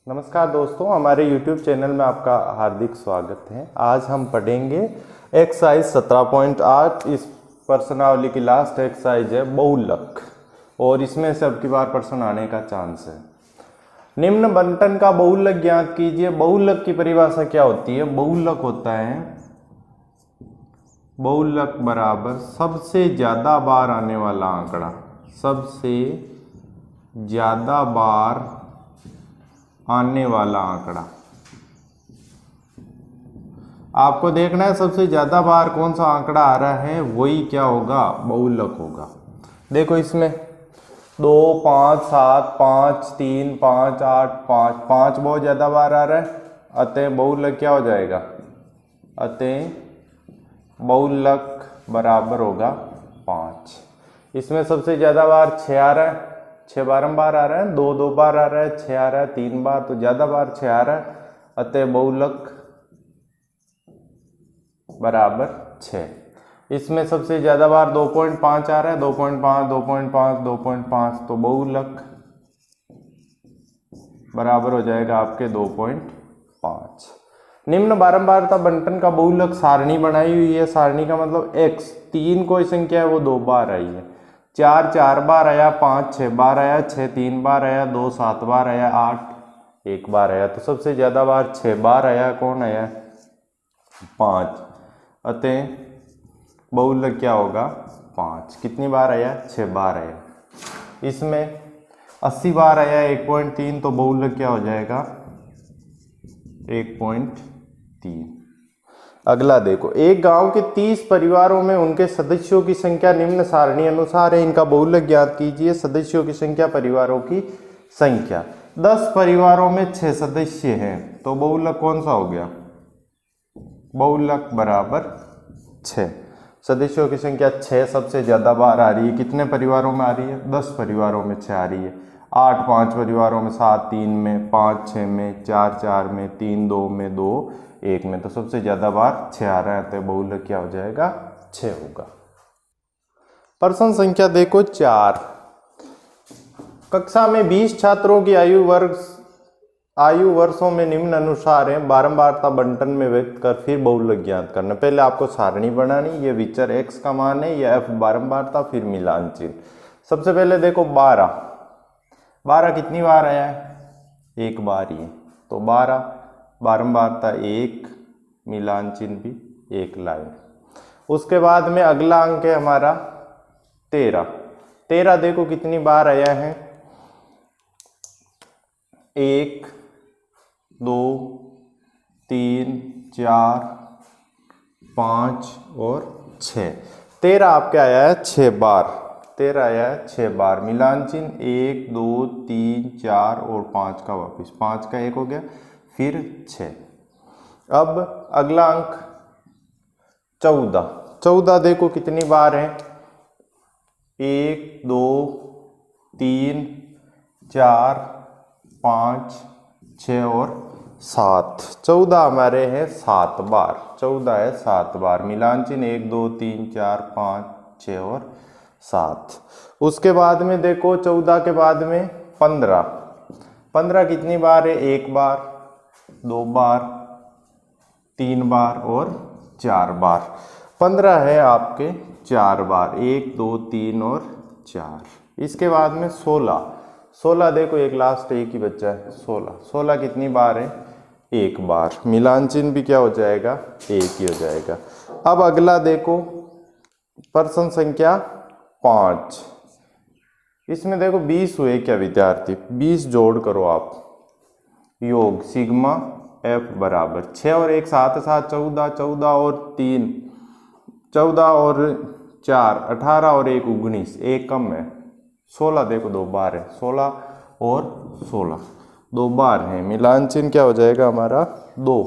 नमस्कार दोस्तों, हमारे YouTube चैनल में आपका हार्दिक स्वागत है। आज हम पढ़ेंगे एक्सरसाइज 17.8। इस प्रश्नावली की लास्ट एक्सरसाइज है बहुलक और इसमें से अब की बार प्रश्न आने का चांस है। निम्न बंटन का बहुलक ज्ञात कीजिए। बहुलक की परिभाषा क्या होती है? बहुलक होता है बहुलक बराबर सबसे ज्यादा बार आने वाला आंकड़ा। सबसे ज्यादा बार आने वाला आंकड़ा। आपको देखना है सबसे ज्यादा बार कौन सा आंकड़ा आ रहा है, वही क्या होगा? बहुलक होगा। देखो इसमें 2, 5, 7, 5, 3, 5, 8, 5 5 बहुत ज्यादा बार आ रहा है, अतः बहुलक क्या हो जाएगा? अतः बहुलक बराबर होगा 5। इसमें सबसे ज्यादा बार 6 आ रहा है, 6 बारंबार आ रहा है, 2 2 बार आ रहा है, 6 आ रहा है 3 बार, तो ज्यादा बार 6 आ रहा है, अतः बहुलक बराबर 6। इसमें सबसे ज्यादा बार 2.5 आ रहा है, 2.5 2.5 2.5, तो बहुलक बराबर हो जाएगा आपके 2.5। निम्न बारंबारता बंटन का बहुलक सारणी बनाई हुई है। सारणी का मतलब x 3 कोई संख्या है वो 2 बार आई है, 4 4 बार आया, 5 6 बार आया, 6 3 बार आया, 2 7 बार आया, 8 1 बार आया। तो सबसे ज्यादा बार 6 बार आया, कौन आया? 5। अतः बहुलक क्या होगा? 5। कितनी बार आया? 6 बार आया। इसमें 80 बार आया 1.3, तो बहुलक क्या हो जाएगा? 1.3। अगला देखो, एक गांव के 30 परिवारों में उनके सदस्यों की संख्या निम्न सारणी अनुसार है। इनका बहुलक ज्ञात कीजिए। सदस्यों की संख्या, परिवारों की संख्या। 10 परिवारों में 6 सदस्य हैं, तो बहुलक कौन सा हो गया? बहुलक बराबर 6। सदस्यों की संख्या 6 सबसे ज्यादा बार आ रही है। कितने परिवारों में आ रही है? 10 परिवारों में 6 आ रही है। 8 5 परिवारों में, 7 3 में, 5 6 में, 4 4 में, 3 2 में, 2 1 में, तो सबसे ज्यादा बार 6 आ रहा है, तो बहुलक क्या हो जाएगा? 6 होगा। प्रश्न संख्या देखो 4। कक्षा में 20 छात्रों की आयु वर्षों में निम्न अनुसार है। बारंबारता बंटन में व्यक्त कर फिर बहुलक ज्ञात करना। पहले आपको सारणी बनानी, ये विचर x का मान है, यह f बारंबारता, फिर मिलान चिन्ह। सबसे पहले देखो 12 कितनी बार आया है? 1 बार ही है, तो 12 बारंबारता 1, मिलान चिन्ह भी 1 लाइन। उसके बाद में अगला अंक है हमारा 13 देखो कितनी बार आया है? 1 2 3 4 5 और 6। 13 आपके आया है 6 बार। 13 आया है 6 बार। मिलान चिन्ह 1 2 3 4 और 5 का वापिस, 5 का 1 हो गया, फिर 6। अब अगला अंक 14 देखो कितनी बार है? 1 2 3 4 5 6 और 7। 14 हमारे हैं 7 बार। 14 है 7 बार। मिलान चिन्ह 1 2 3 4 5 6 और 7। उसके बाद में देखो 14 के बाद में 15 कितनी बार है? 1 बार, 2 बार, 3 बार और 4 बार। 15 है आपके 4 बार, 1 2 3 और 4। इसके बाद में 16 देखो, एक लास्ट एक ही बच्चा है। 16 कितनी बार है? 1 बार। मिलान चिन्ह भी क्या हो जाएगा? 1 ही हो जाएगा। अब अगला देखो प्रश्न संख्या 5। इसमें देखो 20 हुए क्या विद्यार्थी? 20 जोड़ करो आप, योग सिग्मा f बराबर 6 और 1 7 7 14, 14 और 3 14 और 4 18 और 1 19, 1 कम है। 16 देखो 2 बार है, 16 और 16 2 बार है। मिलान चिन्ह क्या हो जाएगा हमारा? 2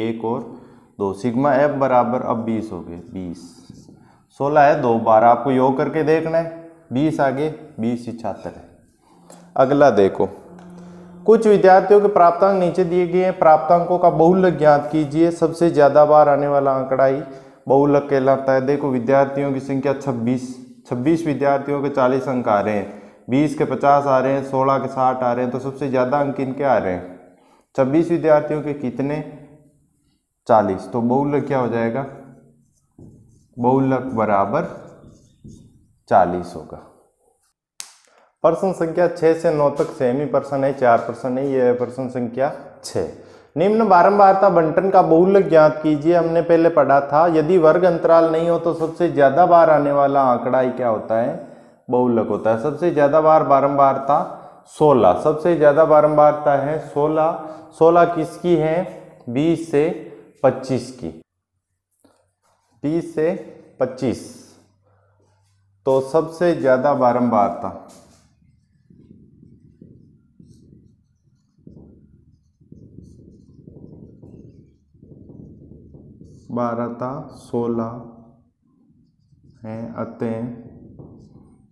1 और 2। सिग्मा f बराबर अब 20 हो गए, 20। 16 है 2 बार, आपको योग करके देखना है। 20 आगे 20 76 है। अगला देखो, कुछ विद्यार्थियों के प्राप्तांक नीचे दिए गए हैं। प्राप्तांकों का बहुलक ज्ञात कीजिए। सबसे ज्यादा बार आने वाला आंकड़ा ही बहुलक कहलाता है। देखो विद्यार्थियों की संख्या 26 विद्यार्थियों के 40 अंक आ रहे हैं। 20 के 50 आ रहे हैं, 16 के 60 आ रहे हैं, तो सबसे ज़्यादा अंक इनके आ रहे हैं 26 विद्यार्थियों के कितने 40। तो बहुलक क्या हो जाएगा, बहुलक बराबर 40 होगा। प्रश्न संख्या 6 से 9 तक सेम ही प्रश्न है, 4 प्रश्न है, ये है प्रश्न संख्या 6। निम्न बारंबारता बंटन का बहुलक ज्ञात कीजिए। हमने पहले पढ़ा था यदि वर्ग अंतराल नहीं हो तो सबसे ज्यादा बार आने वाला आंकड़ा ही क्या होता है, बहुलक होता है। सबसे ज्यादा बार बारंबारता 16, सबसे ज्यादा बारंबारता है 16। 16 किसकी है, 20 से 25 की, 20 से 25। तो सबसे ज्यादा बारंबारता 16 है, अतः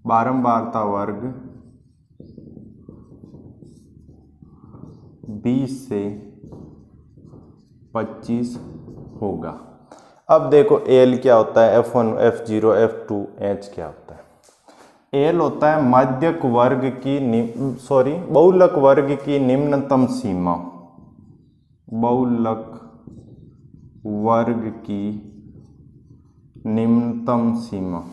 बारंबारता वर्ग 20 से 25 होगा। अब देखो एल क्या होता है, F1, F0, F2, H क्या होता है। एल होता है मध्यक वर्ग की बहुलक वर्ग की निम्नतम सीमा, बहुलक वर्ग की निम्नतम सीमा।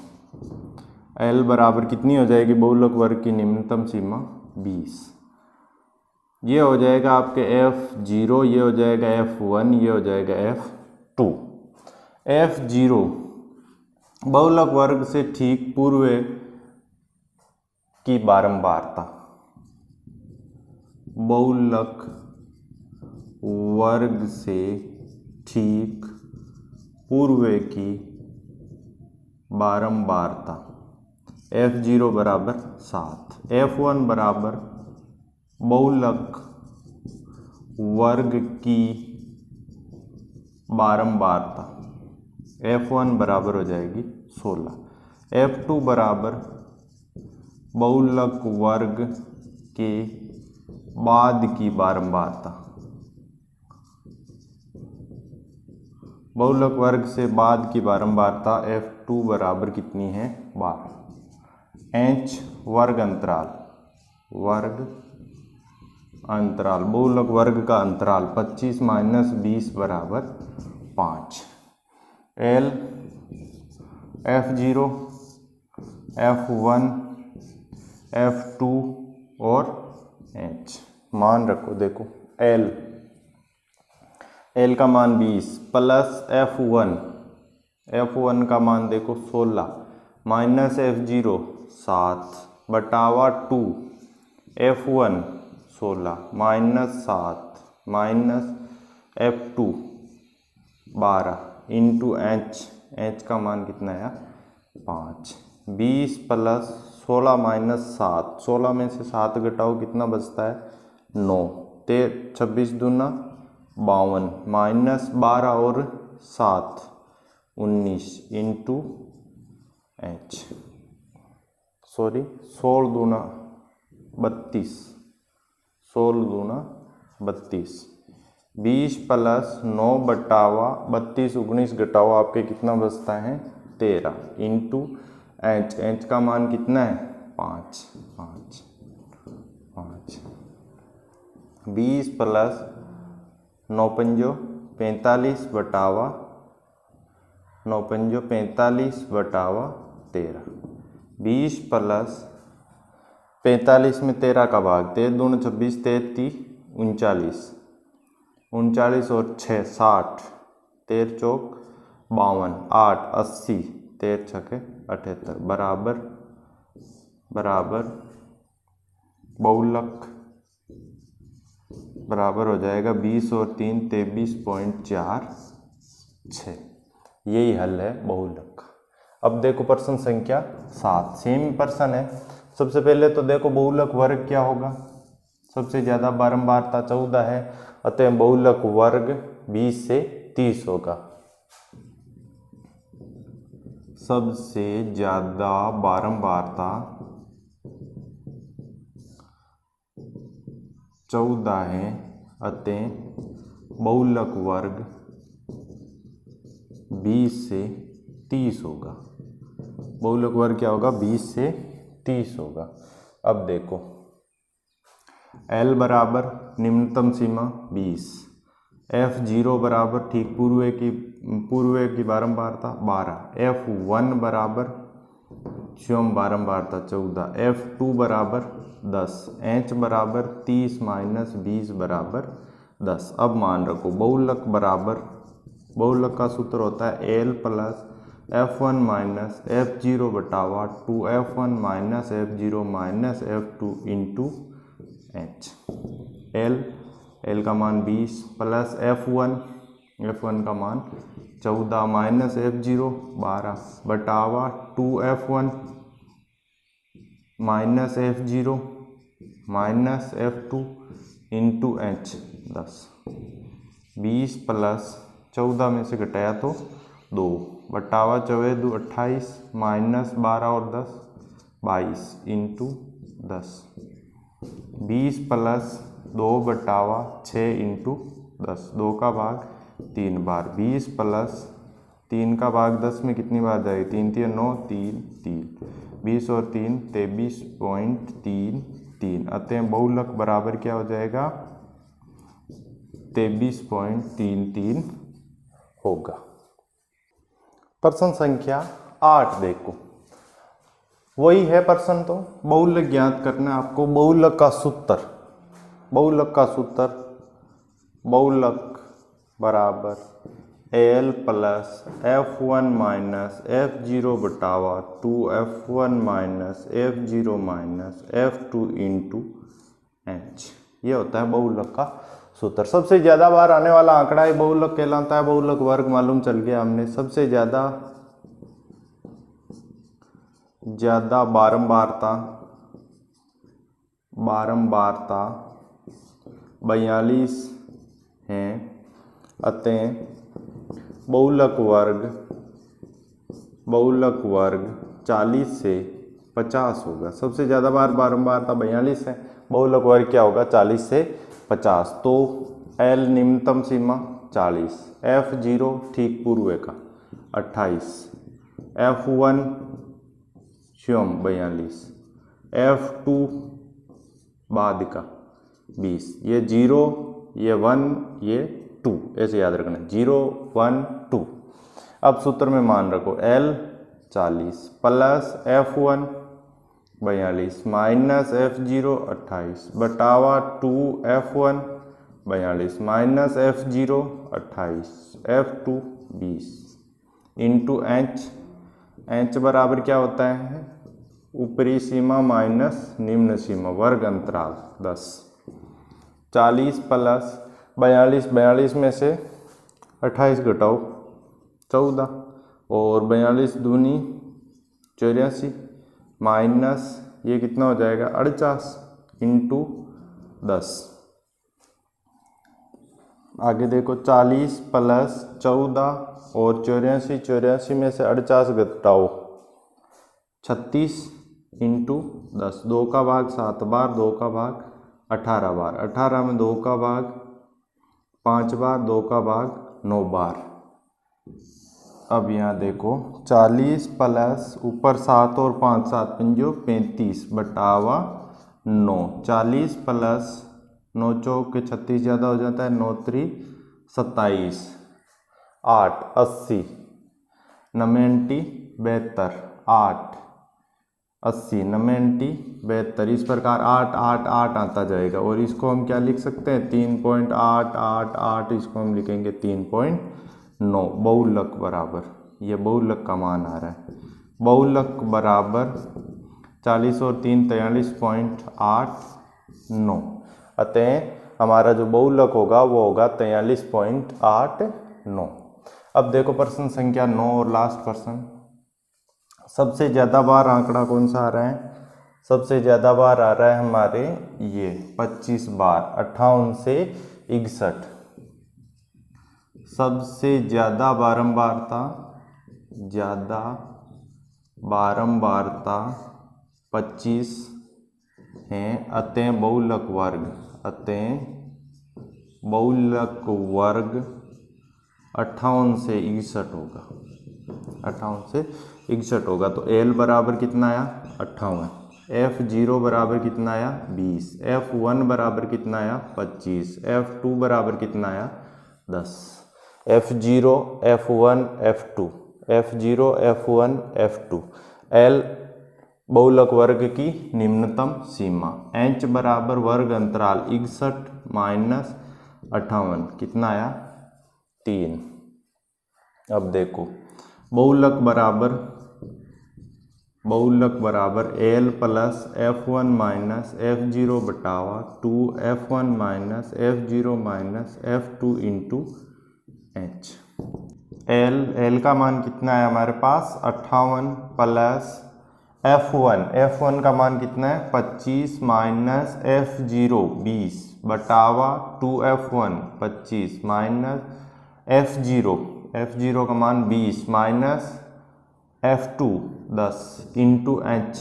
एल बराबर कितनी हो जाएगी, बहुलक वर्ग की निम्नतम सीमा 20। ये हो जाएगा आपके F0, ये हो जाएगा F1, ये हो जाएगा F2। F0 बहुलक वर्ग से ठीक पूर्व की बारंबारता, बहुलक वर्ग से ठीक पूर्व की बारंबारता F0 बराबर 7। F1 बराबर बहुलक वर्ग की बारंबारता, F1 बराबर हो जाएगी 16। F2 बराबर बहुलक वर्ग के बाद की बारंबारता, बहुलक वर्ग से बाद की बारंबारता F2 बराबर कितनी है, 12। H वर्ग अंतराल, बहुलक वर्ग का अंतराल 25 माइनस 20 बराबर 5। L F0, F1, F2 और H मान रखो। देखो L का मान 20 प्लस F1 का मान देखो 16 minus F0 7 बटावा 2 F1 16 minus 7 minus F2 12 into H का मान कितना है 5। 20 प्लस 16 माइनस 7, 16 में से 7 घटाओ कितना बचता है 9। 26 दूना 52 माइनस 12 और 7 19 इंटू H, 16 दूना 32, 16 दूना 32। 20 प्लस 9 बटावा 32 19 घटाओ आपके कितना बचता है 13 इंटू H का मान कितना है 5। 20 प्लस 9 पंजो 45 बटावा 9 पंजो 45 बटावा 13। 20 प्लस 45 में 13 का भाग 13 दूनी 26 33 39 39 और 6 60 13 चौक 52 8 80 13 छके 78 बराबर बहुलक बराबर हो जाएगा 20 और 3 23.46। यही हल है बहुलक का। अब देखो प्रश्न संख्या 7 सेम प्रश्न है। सबसे पहले तो देखो बहुलक वर्ग क्या होगा, सबसे ज्यादा बारंबारता 14 है, अतः बहुलक वर्ग 20 से 30 होगा। सबसे ज्यादा बारंबारता 14 है, अतः बहुलक वर्ग 20 से 30 होगा। बहुलक वर्ग क्या होगा 20 से 30 होगा। अब देखो L बराबर निम्नतम सीमा 20, F0 बराबर ठीक पूर्व की बारंबारता 12, F1 बराबर स्वयं बारंबारता 14, F2 बराबर 10, H बराबर 30 माइनस 20 बराबर 10। अब मान रखो बहुलक का सूत्र होता है L plus F1 minus F0 बटावा 2F1 minus F0 minus F2 into H। L का मान 20 प्लस F1 का मान 14 minus F0 12 बटावा 2F1 minus F0 minus F2 into H 10। 20 plus 14 में से घटाया तो 2 बटावा 4 2 28 माइनस 12 और 10 22 इंटू 10। 20 प्लस 2 बटावा 6 इंटू 10, 2 का भाग 3 बार। 20 प्लस 3 का भाग 10 में कितनी बार जाएगी? 3 3 9 3 3, 20 और 3 23.33। अतः बहुलक बराबर क्या हो जाएगा? 23.33 होगा। प्रश्न संख्या 8 देखो, वही है प्रश्न, तो बहुलक ज्ञात करना है आपको। बहुलक का सूत्र बहुलक बराबर L plus F1 minus F0 बटावा 2F1 minus F0 minus F2 into H। ये होता है बहुलक का सूत्र। सबसे ज़्यादा बार आने वाला आंकड़ा ही बहुलक कहलाता है। बहुलक वर्ग मालूम चल गया हमने। सबसे ज़्यादा बारंबारता 42 है। अतः बहुलक वर्ग 40 से 50 होगा। सबसे ज़्यादा बार बारंबारता 42 है, बहुलक वर्ग क्या होगा? 40 से 50। तो L निम्नतम सीमा 40, F0 ठीक पूर्व का 28, F1 स्वयं 42, F2 बाद का 20। ये 0, ये 1, ये 2 ऐसे याद रखना, 0 1 2। अब सूत्र में मान रखो L 40 plus F1 42 minus F0 28 बटावा 2F1 42 minus F0 28 F2 20 into H बराबर क्या होता है? ऊपरी सीमा माइनस निम्न सीमा, वर्ग अंतराल 10। 40 प्लस 42 में से 28 घटाओ 14 और 42 दूनी 84 माइनस ये कितना हो जाएगा? 48 इंटू 10। आगे देखो 40 प्लस 14 और 84 में से 48 घटाओ 36 इंटू 10। 2 का भाग 7 बार, 2 का भाग 18 बार, 18 में 2 का भाग 5 बार, 2 का भाग 9 बार। अब यहाँ देखो 40 प्लस ऊपर 7 और 5 7 पंजो 35 बटावा 9। 40 प्लस 9 चौक के 36 ज़्यादा हो जाता है, 9 3 27, 8 80, 90 72, 8 80 90 72। इस प्रकार 8 8 8 आता जाएगा और इसको हम क्या लिख सकते हैं? 3.888। इसको हम लिखेंगे 3.9। बहुलक बराबर, ये बहुलक का मान आ रहा है। बहुलक बराबर 40 और 3 43.89। अतः हमारा जो बहुलक होगा वो होगा 43.89। अब देखो प्रश्न संख्या 9 और लास्ट प्रश्न। सबसे ज़्यादा बार आंकड़ा कौन सा आ रहा है? सबसे ज़्यादा बार आ रहा है हमारे ये 25 बार, 58 से 61। सबसे ज़्यादा बारंबारता 25 है। अतः बहुलक वर्ग 58 से 61 होगा। 58 से 61 होगा। तो L बराबर कितना आया? 58। F0 बराबर कितना आया 20, F1 बराबर कितना आया 25, F2 बराबर कितना आया 10। F0 F1 F2, F0 F1 F2, L बहुलक वर्ग की निम्नतम सीमा, H बराबर वर्ग अंतराल 61 माइनस 58 कितना आया 3। अब देखो बहुलक बराबर L plus F1 minus F0 बटावा 2 F1 minus F0 minus F2 into H। L का मान कितना है हमारे पास 58 प्लस F1 का मान कितना है 25 minus F0 20 बटावा 2F1 25 minus F0 का मान 20 minus F2 10 into H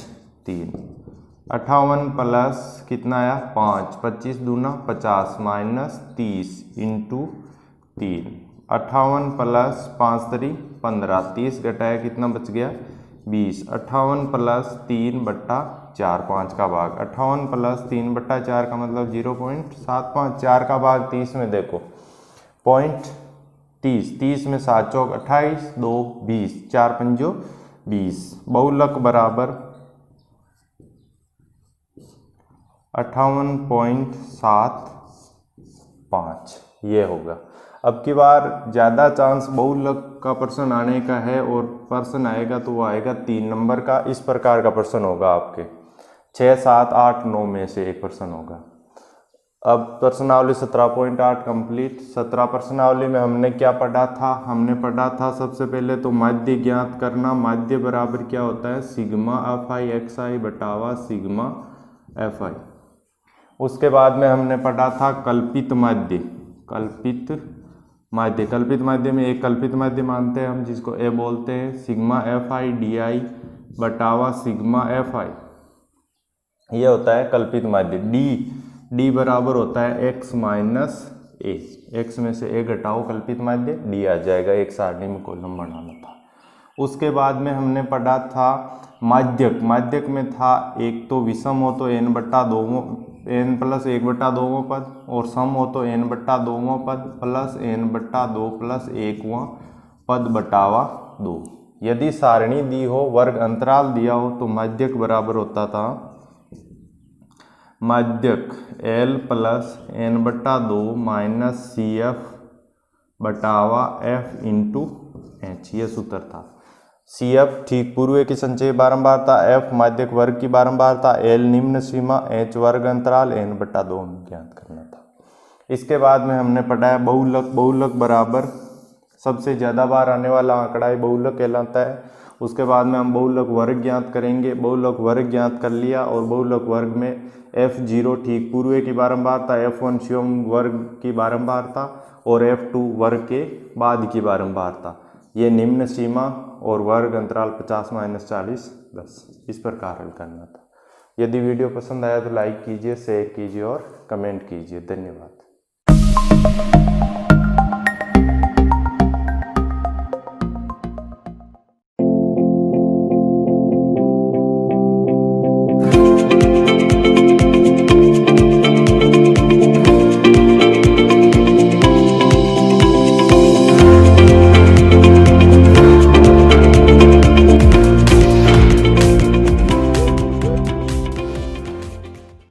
3। 58 plus कितना आया 5, 25 दूना 50 माइनस 30 इंटू 3। 58 प्लस 5 3 15, 30 घटाया कितना बच गया 20। 58 प्लस 3 बट्टा 4 5 का भाग, 58 प्लस 3 बट्टा 4 का मतलब 0.75, 4 का भाग 30 में देखो 30 में 7 चौक 28 2 20, 4 पंजो 20। बहुलक बराबर 58.75 ये होगा। अब की बार ज़्यादा चांस बहुलक का प्रश्न आने का है, और प्रश्न आएगा तो वो आएगा 3 नंबर का। इस प्रकार का प्रश्न होगा आपके 6 7 8 9 में से एक प्रश्न होगा। अब प्रश्नावली 17.8 कंप्लीट। 17 प्रश्नावली में हमने क्या पढ़ा था, हमने पढ़ा था सबसे पहले तो माध्य ज्ञात करना। माध्य बराबर क्या होता है सिग्मा FI XI बटावा सिग्मा FI। उसके बाद में हमने पढ़ा था कल्पित माध्य। कल्पित माध्य में एक कल्पित माध्य मानते हैं हम जिसको ए बोलते हैं, सिग्मा FI DI बटावा सिग्मा FI, ये होता है कल्पित माध्य। डी बराबर होता है x माइनस ए, x में से a घटाओ कल्पित माध्य, डी आ जाएगा। एक सारणी में कॉलम बनाना था। उसके बाद में हमने पढ़ा था माध्यक में था एक तो विषम हो तो n बट्टा 2 n प्लस 1 बट्टा 2 पद, और सम हो तो n बट्टा 2 पद प्लस n बट्टा 2 प्लस 1वां पद बटावा 2। यदि सारणी दी हो, वर्ग अंतराल दिया हो, तो माध्यक बराबर होता था माध्यक L प्लस n बट्टा 2 minus CF बटावा F into H, ये सूत्र था। CF ठीक पूर्व की संचयी बारंबारता, F माध्यक वर्ग की बारंबारता, L निम्न सीमा, H वर्ग अंतराल n बट्टा 2 ज्ञात करना था। इसके बाद में हमने पढ़ा है बहुलक बराबर सबसे ज़्यादा बार आने वाला आंकड़ा ही बहुलक कहलाता है। उसके बाद में हम बहुलक वर्ग ज्ञात करेंगे। बहुलक वर्ग ज्ञात कर लिया, और बहुलक वर्ग में F0 ठीक पूर्व की बारंबारता, F1 स्वयं वर्ग की बारंबारता, और F2 वर्ग के बाद की बारंबारता, ये निम्न सीमा, और वर्ग अंतराल 50 माइनस 40 10। इस प्रकार हल करना था। यदि वीडियो पसंद आया तो लाइक कीजिए, शेयर कीजिए और कमेंट कीजिए। धन्यवाद।